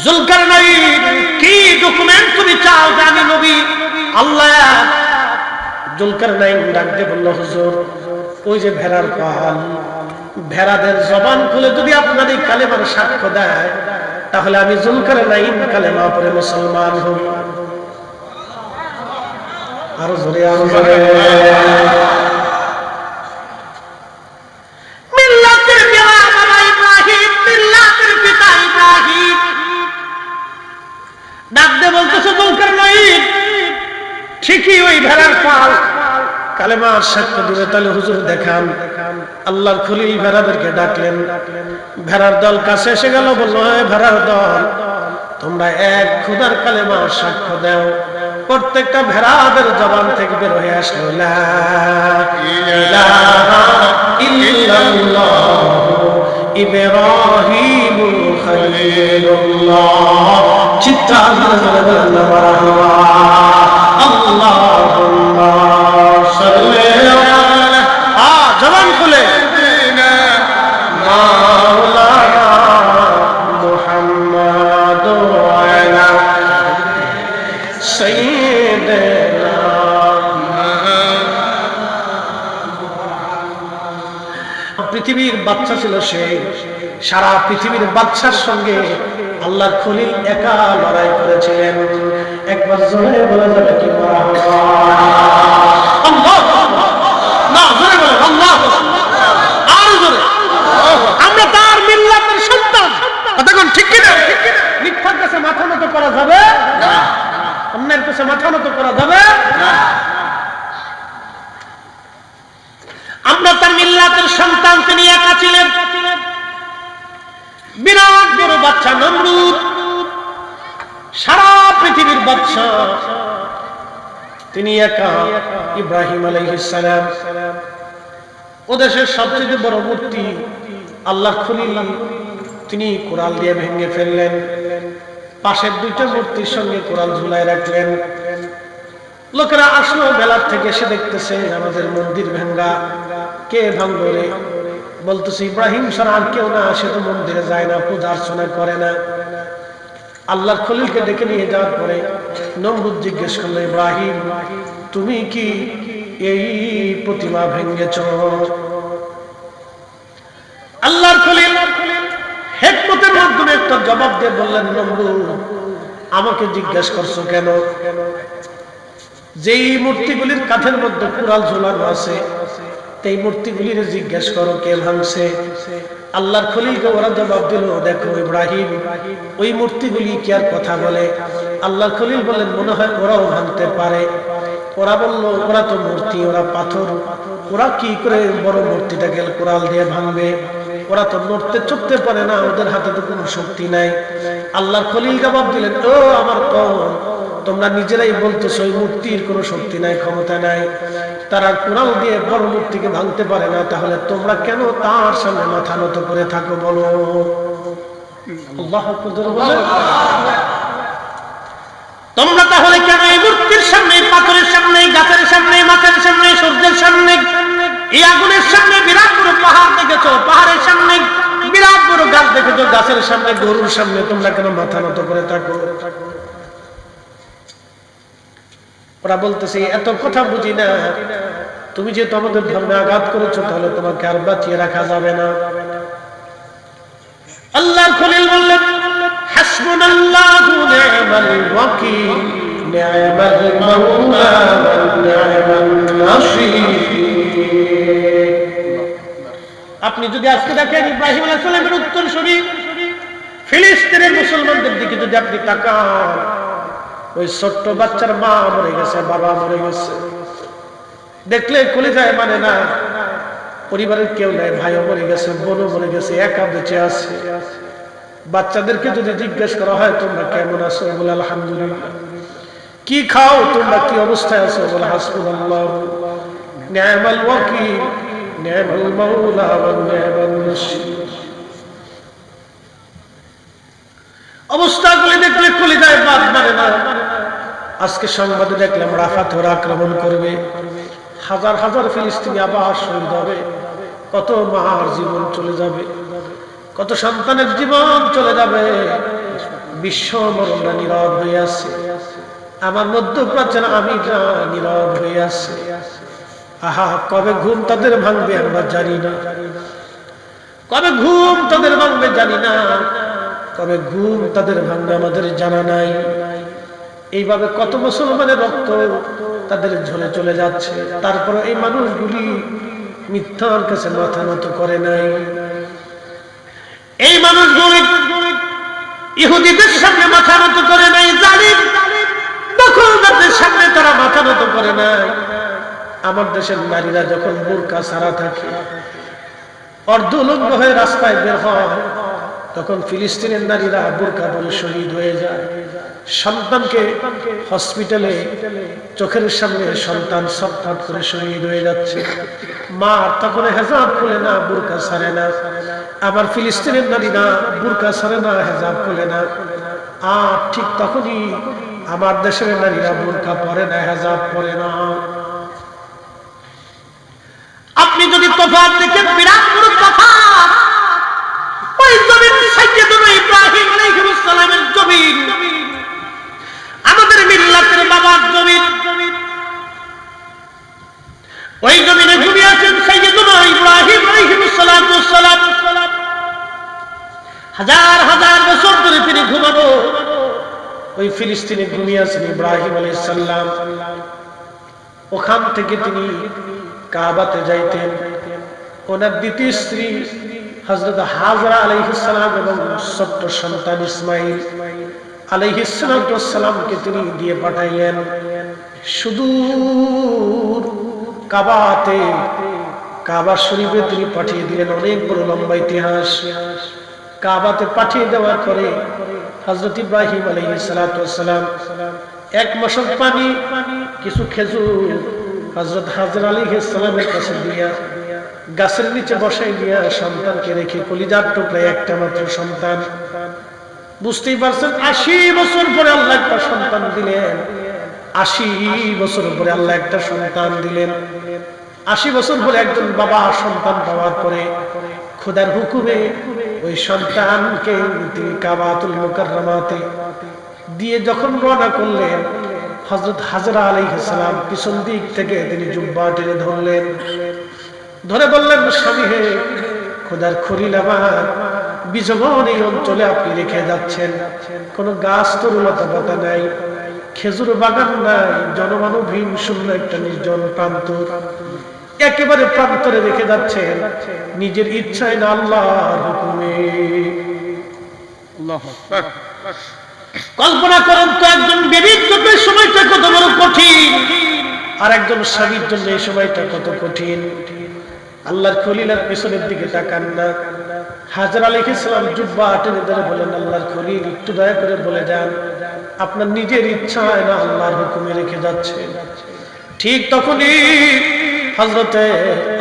যুলকারনাইন, কি ডকুমেন্ট তুমি চাও যে আমি নবী? আল্লাহ যুলকারনাইন ডাক দিয়ে বলল, হুজুর, ওই যে ভেড়ার পাল, ভেড়াদের জবান খুলে যদি আপনার এই কালেমার সাক্ষ্য দেয় তাহলে আমি যুলকারনাইন কালেমা পড়ে মুসলমান হই। আরো জোরে, আরো জোরে। মিল্লাতের পিতা ইব্রাহিম, মিল্লাতের পিতা ইব্রাহিম ডাক দিয়ে বলতেছে, যুলকারনাইন, ঠিকই ওই ভেড়ার পাল কালেমার সাক্ষ্য দিবে। তাহলে হুজুর দেখান। আল্লাহর খলিল ভেড়াদেরকে ডাকলেন, ভেড়ার দল কাছে এসে গেল, বলল ভেড়ার দল তোমরা এক খোদার কালেমার সাক্ষ্য দাও। প্রত্যেকটা ভেড়াদের জবান থেকে বের হয়ে আসলো লা ইলাহা ইল্লাল্লাহু ইব্রাহিমুল খলিলুল্লাহ। চিৎকার করে বলেন মারহাবা আল্লাহুম্মা সাল্লি আলা জবান খুলে মাওলানা মুহাম্মদ ওয়া আলা সাইয়্যিদিনা। পৃথিবীর বাচ্চা ছিল সে, সারা পৃথিবীর বাচ্চার সঙ্গে আল্লাহর খলিল একা লড়াই করেছিলেন। একবার জোরে বলা যাবে কি মারহাবা আল্লাহ, না জোরে বলেন আল্লাহ, আর জোরে। আমরা তার মিল্লাতের সন্তান, কতক্ষণ ঠিক কিনা? মিথ্যার কাছে মাথা নত করা যাবে না, অন্যের কাছে মাথা নত করা যাবে না। আমরা তার মিল্লাতের সন্তান, তিনি একা ছিলেন। বিরাট বড় বাচ্চা নমরুদ, সারা পৃথিবীর বাচ্চা, তিনি একা। ইব্রাহিম আলাইহিস সালাম ও দেশের সবচেয়ে বড় মূর্তি আল্লাহর খলিল তিনি কোরাল দিয়ে ভেঙে ফেললেন। পাশের দুইটা মূর্তির সঙ্গে কোরাল ঝুলায় রাখলেন। লোকেরা আসলো বেলার থেকে, এসে দেখতেছে আমাদের মন্দির ভাঙ্গা। কে ভাঙলো রে? বলতেছে ইব্রাহিম ছাড়া আর কেউ না, সে তো মন্দিরে যায় না, পূজা অর্চনা করে না। আল্লাহর খলিলকে ডেকে নিয়ে যাওয়ার পরে নমরুদ জিজ্ঞেস করলো, ইব্রাহিম তুমি কি এই প্রতিমা ভেঙেছ? আল্লাহর খলিল হিকমতের মাধ্যমে একটা জবাব দিয়ে বললেন, নমরুদ আমাকে জিজ্ঞেস করছো কেন? যেই মূর্তিগুলির কাঠের মধ্যে কুড়াল ঝোলানো আছে, এই মূর্তিগুলির জিজ্ঞেস করো কে ভাঙছে। আল্লাহর খলিলকে ওরা জবাব দিল, দেখো ইব্রাহিম ওই মূর্তিগুলি কি আর কথা বলে? আল্লাহর খলিল বলেন, মনে হয় ওরাও ভাঙতে পারে। ওরা বলল, ওরা তো মূর্তি, ওরা পাথর, ওরা কি করে বড় মূর্তিটাকে কোরাল দিয়ে ভাঙবে? ওরা তো নড়তে চড়তে পারে না, ওদের হাতে তো কোনো শক্তি নাই। আল্লাহর খলিল জবাব দিলেন, ও আমার কওম, তোমরা নিজেরাই বলতেছো ওই মূর্তির কোনো শক্তি নাই, ক্ষমতা নাই, তারা কোরাল দিয়ে বড় মূর্তিকে ভাঙতে পারে না, তাহলে তোমরা কেন তার সামনে মাথা নত করে থাকো বলো? আল্লাহু আকবার বলো। তোমরা তাহলে কেন এই মূর্তির সামনে, পাথরের সামনে, গাছের সামনে, মাছের সামনে, সূর্যের সামনে, এই আগুনের সামনে বিরাট বড় পাহাড় দেখেছো, পাহাড়ের সামনে বিরাট বড় গাছ দেখেছো, গাছের সামনে, গরুর সামনে তোমরা কেন মাথা নত করে থাকো? ওরা বলতেছে, এত কথা বুঝি না, তুমি যেহেতু আমাদের ধর্মে আঘাত করেছো, তাহলে তোমাকে আর বাঁচিয়ে রাখা যাবে না। আল্লাহর খলিল বললেন, হাসবুনাল্লাহু নি'মাল ওয়াকিল নি'মাল মাওলা ওয়া নি'মান নাসীর। আপনি যদি আজকে দেখেন ইব্রাহিম আলাইহিস সালামের উত্তরসূরি ফিলিস্তিনের মুসলমানদের দিকে যদি আপনি তাকান, ওই ছোট্ট বাচ্চার মা মরে গেছে, বাবা মরে গেছে, দেখলে কলিজায় মানে না। পরিবারের কেউ নাই, ভাইও মরে গেছে, বোনও মরে গেছে, একা বেঁচে আছে। বাচ্চাদেরকে যদি জিজ্ঞেস করা হয় তোমরা কেমন আছো, বলে আলহামদুলিল্লাহ। কি খাও, তোমরা কি অবস্থায় আছো, বলে হাসবুনাল্লাহু নি'মাল ওয়াকিল নি'মাল মাওলা ওয়া নি'মান নাসীর। অবস্থাগুলি দেখলে কলিজায় বাদ মানে না। আজকে সংবাদে দেখলাম রাফাত ওরা আক্রমণ করবে, হাজার হাজার ফিলিস্তিনি আবার শহীদ হবে, কত মার জীবন চলে যাবে, কত সন্তানের জীবন চলে যাবে। বিশ্ব মরণরা নীরব হয়ে আছে, আমার মধ্যপ্রাচ্যের আমিরা নীরব হয়ে আছে। আহা, কবে ঘুম তাদের ভাঙবে আমরা জানি না, কবে ঘুম তাদের ভাঙবে জানি না, কবে ঘুম তাদের ভাঙবে আমাদের জানা নাই। এইভাবে কত মুসলমানের রক্ত তাদের ঝরে চলে যাচ্ছে, তারপর এই মানুষগুলি মিথ্যার কাছে মাথা নত করে নাই। এই মানুষগুলি ইহুদিদের সামনে মাথা নত করে নাই, জালিম দখলদারদের সামনে তারা মাথা নত করে না, আমার দেশের নারীরা যখন বোরকা ছাড়া থাকে, অর্ধলগ্ন হয়ে রাস্তায় বের হয়, তখন ফিলিস্তিনের নারীরা বোরকা পরে শহীদ হয়ে যায়। সন্তানকে হসপিটালে চোখের সামনে সন্তান ছটফট করে শহীদ হয়ে যাচ্ছে, মা তখন হেজাব খুলে না, বোরকা ছাড়ে না। আবার ফিলিস্তিনের নারীরা বোরকা ছাড়ে না, হেজাব খুলে না। আর ঠিক তখনই আমার দেশের নারীরা বোরকা পরে না, হেজাব পরে না। আপনি যদি তফাৎ দেখেন, বিরাট বড় তফাৎ। ওই জমিন সাইয়্যিদুনা ইব্রাহিম আলাইহিস সালামের জমিন, আমাদের মিল্লাতের বাবার জমিন। ওই জমিনে ঘুমিয়ে আছেন সাইয়্যিদুনা ইব্রাহিম আলাইহিস সালাম। হাজার হাজার বছর ধরে তিনি ঘুমানো ওই ফিলিস্তিনে ঘুমিয়ে আছেন ইব্রাহিম আলাইহিস সালাম। ওখান থেকে তিনি কাবাতে যাইতেন। ওনার দ্বিতীয় স্ত্রী হযরত হাজরা আলাইহিস সালাম এবং ছোট্ট সন্তান ইসমাইল আলাইহিস সালামকে তিনি দিয়ে পাঠাইলেন সুদূর কাবাতে। কাবা শরীফে তিনি পাঠিয়ে দিলেন। অনেক বড় লম্বা ইতিহাস। কাবাতে পাঠিয়ে দেওয়ার পরে হযরত ইব্রাহিম আলাইহিস সালাম এক মশক পানি, কিছু খেজুর হযরত হাজরা আলাইহিস সালামের কাছে দিয়া গাছের নিচে বসাই দিয়া সন্তানকে রেখে, কলিজার টুকরা একটা মাত্র সন্তান, বুঝতেই পারছেন ৮০ বছর পরে আল্লাহ একটা সন্তান দিলেন। ৮০ বছর পরে আল্লাহ একটা সন্তান দিলেন। ৮০ বছর পরে একজন বাবা সন্তান পাওয়ার পরে খোদার হুকুমে ওই সন্তানকে তিনি কাবাতুল মুকাররমাতে দিয়ে যখন রওনা করলেন, হযরত হাজরা আলাইহিস সালাম পিছন দিক থেকে তিনি জুব্বা টেনে ধরলেন। ধরে বললেন, স্বামী হে, খোদার খলিল আমার, বিজনন এই অঞ্চলে আপনি রেখে যাচ্ছেন, কোন গাছ তরুলতা পাতা নাই, খেজুর বাগান নাই, জনমানবহীন শূন্য একটা নির্জন প্রান্ত, একেবারে প্রান্তরে রেখে যাচ্ছেন, নিজের ইচ্ছায় না আল্লাহর হুকুমে। আল্লাহু আকবার। কল্পনা করেন তো, একজন বিবির জন্য এই সময়টা কত বড় কঠিন, আর একজন স্বামীর জন্য এই সময়টা কত কঠিন। আল্লাহর খলিলের পিছনের দিকে তাকান না। হাজরা আলাইহিস সালাম জুব্বা টেনে ধরে বলেন, আল্লাহর খলিল, একটু দয়া করে বলে যান, আপনার নিজের ইচ্ছায় না আল্লাহর হুকুমে রেখে যাচ্ছেন। ঠিক তখনই হযরতে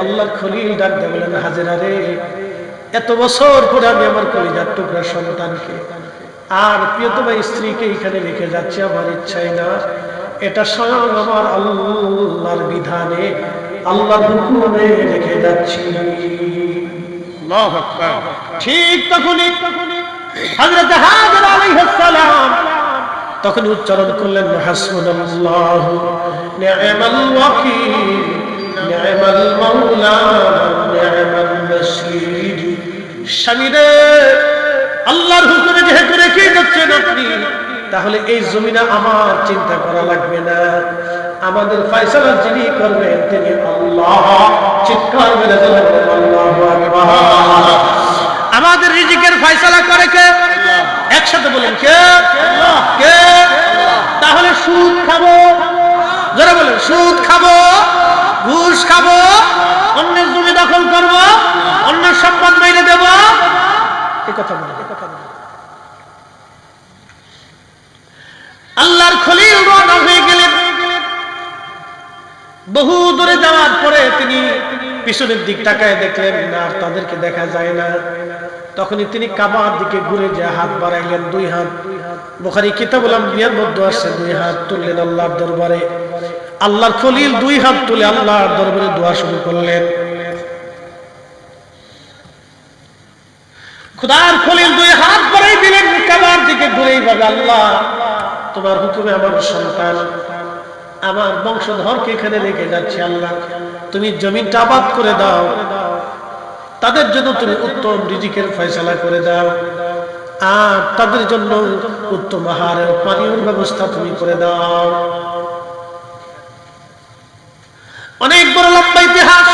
আল্লাহর খলিল ডাক দিয়ে বলেন, হাজরা রে, এত বছর পরে আমি আমার কলিজার টুকরা সন্তানকে আর প্রিয়তমা স্ত্রীকে এখানে রেখে যাচ্ছি, আমার ইচ্ছাই না, এটা স্বয়ং আমার আল্লাহর বিধানে, আল্লাহর হুকুমে রেখে যাচ্ছি। আল্লাহু আকবার। ঠিক তখনই হযরত হাজরা আলাইহিস সালাম তখন উচ্চারণ করলেন, হাসবুনাল্লাহু নি'মাল ওয়াকিল, নি'মাল মাওলা, নি'মান নাসীর। স্বামী রে, আল্লাহর হুকুমে যেহেতু রেখে যাচ্ছেন আপনি, তাহলে এই জমিনে আমার চিন্তা করা লাগবে না, আমাদের ফয়সালা যিনি করবেন তিনি আল্লাহ। চিৎকার মেরে বলেন, আল্লাহু আকবার। আমাদের রিজিকের ফয়সালা করে কে? একসাথে বলেন, কে? কে? তাহলে সুদ খাবো, যারা বলেন সুদ খাবো, ঘুষ খাবো, অন্যের জমি দখল করবো, অন্যের সম্পদ মেরে দেব, এই কথা বলে। আল্লাহর খলিল রওনা হয়ে গেলেন। বহু দূরে যাওয়ার পরে তিনি পিছনের দিক তাকায় দেখলেন না, আর তাদেরকে দেখা যায় না। তখনই তিনি কাবার দিকে ঘুরে যে হাত বাড়াইলেন, 2 হাত। বুখারী কিতাবুল আম্বিয়ার মধ্যে আছে, 2 হাত তুললেন আল্লাহর দরবারে। আল্লাহর খলিল 2 হাত তুলে আল্লাহর দরবারে দোয়া শুরু করলেন। খোদার খলিল 2 হাত বাড়াই দিলেন কাবার দিকে ঘুরে, এইভাবে, আল্লাহ তোমার হুকুমে আমার সন্তান, আমার বংশধরকে এখানে রেখে যাচ্ছি, আল্লাহ তুমি জমিনটা আবাদ করে দাও, তাদের জন্য তুমি উত্তম রিজিকের ফয়সালা করে দাও, আর তাদের জন্য উত্তম আহারের পানীয় ব্যবস্থা তুমি করে দাও। অনেক বড় লম্বা ইতিহাস।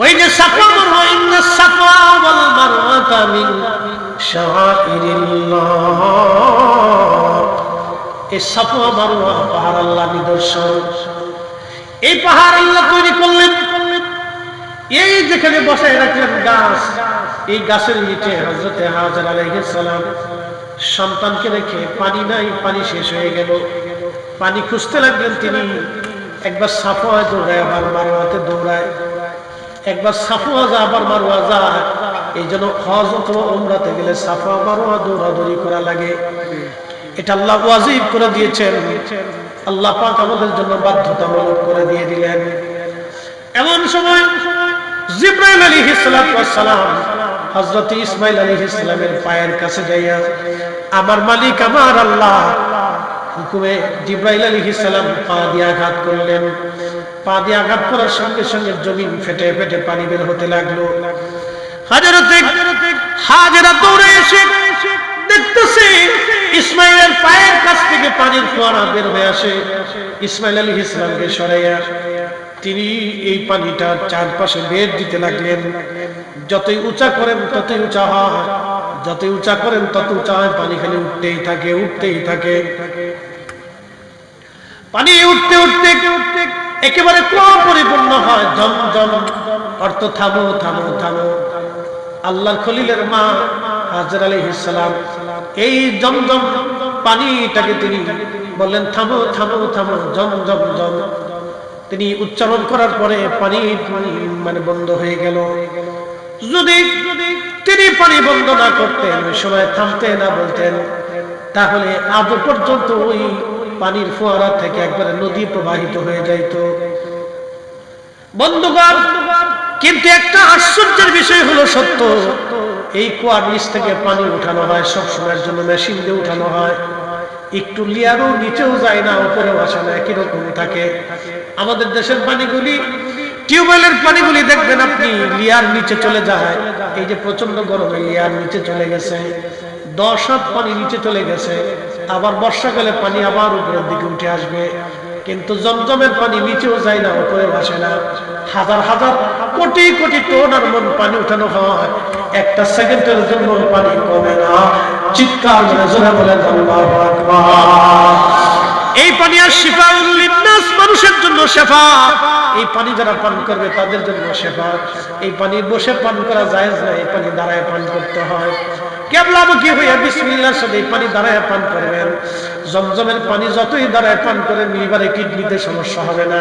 ওই যে সাফা মারওয়া, ইন্নাস সাফা ওয়াল মারওয়াতা মিন শাআইরিল্লাহ, এই সাফা মারওয়া পাহাড় আল্লাহ নিদর্শন। এই পাহাড় আল্লাহ তৈরি করলেন, এই যেখানে বসায় রাখলেন গাছ, এই গাছের নিচে হযরতে হাজরা আলাইহিস সালাম সন্তানকে রেখে, পানি নাই, পানি শেষ হয়ে গেল, পানি খুঁজতে লাগলেন তিনি। একবার সাফায় দৌড়ায়, আবার মারওয়াতে দৌড়ায়, একবার সাফা যা আবার মারওয়া যায়। এই জন্য হজ অথবা উমরাতে গেলে সাফা মারওয়া দৌড়াদৌড়ি করা লাগে। এটা আল্লাহ ওয়াজিব করে দিয়েছেন, আল্লাহ পাক আমাদের জন্য বাধ্যতামূলক করে দিয়ে দিলেন। এমন সময় জিবরাইল আলাইহিস সালাতু ওয়াস সালাম হযরত ইসমাঈল আলাইহিস সালামের পায়ের কাছে যাইয়া, আমার মালিক আমার আল্লাহ হুকুমে জিবরাইল আলাইহিস সালাম পা দিয়ে আঘাত করলেন। পা দিয়ে আঘাত করার সঙ্গে সঙ্গে জমিন ফেটে ফেটে পানি বের হতে লাগলো। হাজেরা দৌড়ে এসে দেখতেছে ইসমাইলের পায়ের কাছ থেকে পানির ফোয়ারা বের হয়ে আসে। ইসমাইল আলাইহিস সালামকে সরাইয়া তিনি এই পানিটা চারপাশে বের দিতে লাগলেন। যতই উঁচা করেন ততই উঁচা হয়, যতই উঁচা করেন তত উঁচা হয়, পানি খালি উঠতেই থাকে, উঠতেই থাকে। পানি উঠতে উঠতে একেবারে পরিপূর্ণ হয়, জমজম অর্থ থামো থামো থামো। আল্লাহর খলিলের মা হাজরা আলাইহিস সালাম এই জমজম পানিটাকে তিনি বললেন থামো থামো থামো, জমজম জম। তিনি উচ্চারণ করার পরে পানি মানে বন্ধ হয়ে গেল। যদি তিনি পানি বন্ধ না করতেন, ওই সময় থামতে না বলতেন, তাহলে আজ পর্যন্ত ওই পানির ফোয়ারা থেকে একবারে নদী প্রবাহিত হয়ে যাইত। বন্ধুগণ, কিন্তু একটা আশ্চর্যের বিষয় হলো সত্য, এই কুয়ার নিচ থেকে পানি উঠানো হয়, সব সময়ের জন্য মেশিন দিয়ে উঠানো হয়। একটু লিয়ারও নিচেও যায় না, উপরেও আসে না, একই রকম থাকে। আমাদের দেশের পানিগুলি, টিউবওয়েলের পানিগুলি দেখবেন আপনি লিয়ার নিচে চলে যায়। এই যে প্রচন্ড গরমে লিয়ার নিচে চলে গেছে, 10 হাত পানি নিচে চলে গেছে। আবার বর্ষাকালে পানি আবার উপরের দিকে উঠে আসবে। কিন্তু জমজমের পানি নিচেও যায় না, উপরে আসে না। হাজার হাজার কোটি কোটি টন আর মন পানি উঠানো হয়, একটা সেকেন্ডের জন্য পানি কমে না। চিৎকার করে জোরে বলেন আল্লাহু আকবার। এই পানি আর শিফাউল লিন্নাস, মানুষের জন্য শিফা। এই পানি যারা পান করবে তাদের জন্য শিফা। এই পানি বসে পান করা জায়েজ না, এই পানি দাঁড়ায় পান করতে হয়। কিবলামুখী হইয়া বিসমিল্লাহর সাথে এই পানি দাঁড়ায় পান করবেন। জমজমের পানি যতই দাঁড়ায় পান করেন, লিভারে কিডনিতে সমস্যা হবে না,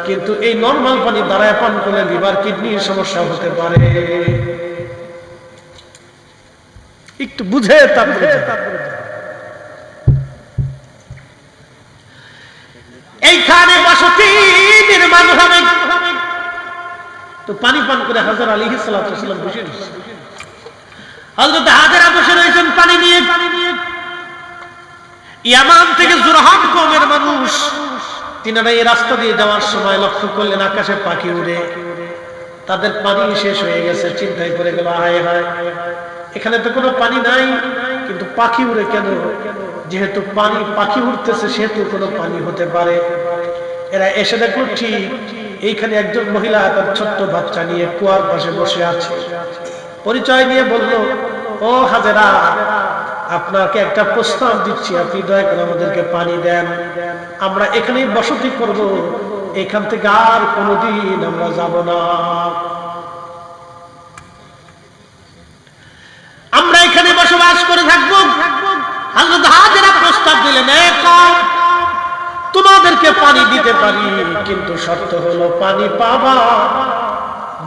কিন্তু এই নরমাল পানি দাঁড়ায় পান করলে লিভার কিডনির সমস্যা হতে পারে। একটু বুঝে তারপরে এইখানে বসতি নির্মাণ হবে। তো পানি পান করে হাজরা আলাইহিস সালাতু ওয়াস সালাম বসে রয়েছেন। হযরত হাজরা বসে রয়েছেন পানি নিয়ে। ইয়ামান থেকে জুরহাম কওমের মানুষ, তিনারা এই রাস্তা দিয়ে যাওয়ার সময় লক্ষ্য করলেন আকাশে পাখি উড়ে। তাদের পানি শেষ হয়ে গেছে, চিন্তায় পড়ে গেল, হায় হায়, এখানে তো কোনো পানি নাই, কিন্তু পাখি উড়ে কেন? যেহেতু পাখি উড়তেছে সেহেতু কোনো পানি হতে পারে। এরা এসে দেখলো ঠিক এইখানে একজন মহিলা তার ছোট্ট বাচ্চা নিয়ে কুয়ার পাশে বসে আছে। পরিচয় নিয়ে বলল, ও হাজেরা, আপনাকে একটা প্রস্তাব দিচ্ছি, আপনি দয়া করে আমাদেরকে পানি দেন, আমরা এখানেই বসতি করব, এখান থেকে আর কোনোদিন আমরা যাব না, আমরা এখানে বসবাস করে থাকবো। হযরত হাজেরা প্রস্তাব দিলেন, তোমাদেরকে পানি দিতে পারি, কিন্তু শর্ত হলো পানি পাবা,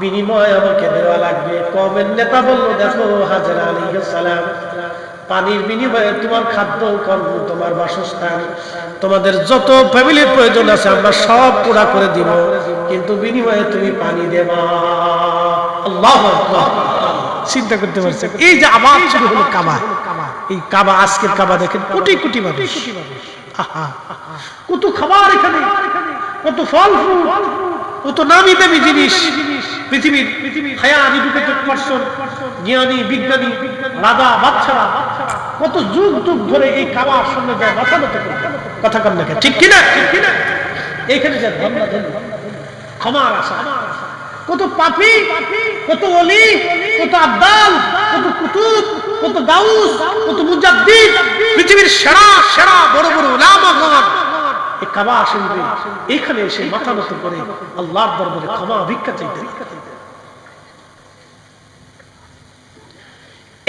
বিনিময় আমাকে দেওয়া লাগবে। কওমের নেতা বলল, দেখো হাজরা আলাইহিস সালাম, পানির বিনিময়ে তোমার খাদ্য, কর্ম, তোমার বাসস্থান, তোমাদের যত ফ্যামিলির প্রয়োজন আছে আমরা সব পুরা করে দিব, কিন্তু বিনিময়ে তুমি পানি দেবা। আল্লাহু আকবার। চিন্তা করতে পারছেন, এই যে আবার শুরু হলো কাবা, এই কাবা, আজকের কাবা দেখেন কোটি কোটি মানুষ, কত খাবার এখানে, কত ফল ফুল, কত নামি দামি জিনিস, পৃথিবীর হায়ার এডুকেটেড পারসন, জ্ঞানী বিজ্ঞানী, রাজা বাদশারা কত যুগ যুগ ধরে এই কাবার সামনে যায় মাথা নত করে কথা কন না, ঠিক কিনা? এইখানে যে ধন্য খামার আসা, কত পাপী, কত ওলি, কত আব্দাল, কত কুতুব, কত গাউস, কত মুজাদ্দিদ, পৃথিবীর সেরা সেরা বড় বড় উলামাগণ এই কাবা শরীফে এখানে এসে মাথা নত করে আল্লাহর দরবারে ক্ষমা ভিক্ষা চাইতে।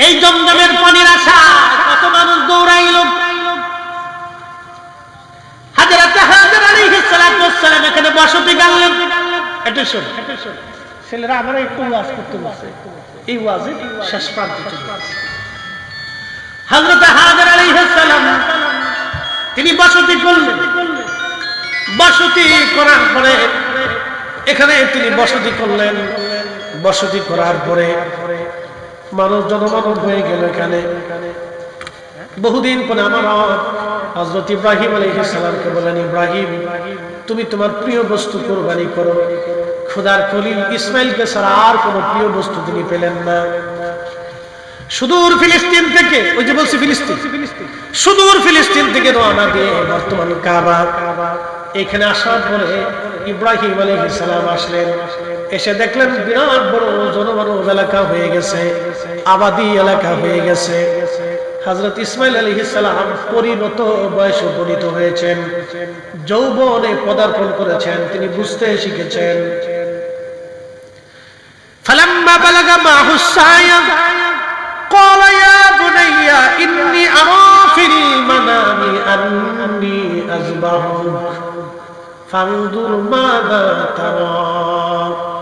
এই জমজমের পানির আশায় কত মানুষ দৌড়াইল। হযরত হাজর আলাইহিস সালাতু ওয়াস সালাম এখানে বসতি গাড়লেন। এটা শোন, ছেলেরা আমরা একটু ওয়াজ করতে বসে, এই ওয়াজে শেষ প্রান্তে চলে আসে। হযরত হাজর আলাইহিস সালাম তিনি বসতি করলেন। বসতি করার পরে এখানে তিনি বসতি করলেন। বসতি করার পরে মানুষ জনমানব হয়ে গেল। এখানে বহুদিন পরে আমার হযরত ইব্রাহিম আলাইহিস সালামকে বলেন, ইব্রাহিম তুমি তোমার প্রিয় বস্তু কুরবানি করো। খোদার খলিল ইসমাইলকে ছাড়া আর কোনো প্রিয় বস্তু তিনি পেলেন না। সুদূর ফিলিস্তিন থেকে, ওই যে বলছি ফিলিস্তিন, সুদূর ফিলিস্তিন থেকে রওনা দিয়ে বর্তমান কাবা এখানে আসার পরে ইব্রাহিম আলাইহিস সালাম আসলেন। এসে দেখলেন বিরাট বড় জনমানব এলাকা হয়ে গেছে, আবাদি এলাকা হয়ে গেছে। হযরত ইসমাইল আলাইহিস সালাম পরিণত বয়সে উপনীত হয়েছেন, যৌবনে পদার্পণ করেছেন, তিনি বুঝতে শিখেছেন। ফালাম্মা বালাগা মাহুস সায়া قال يا بني إني أرى في المنام أني أذبحك فانظر ماذا ترى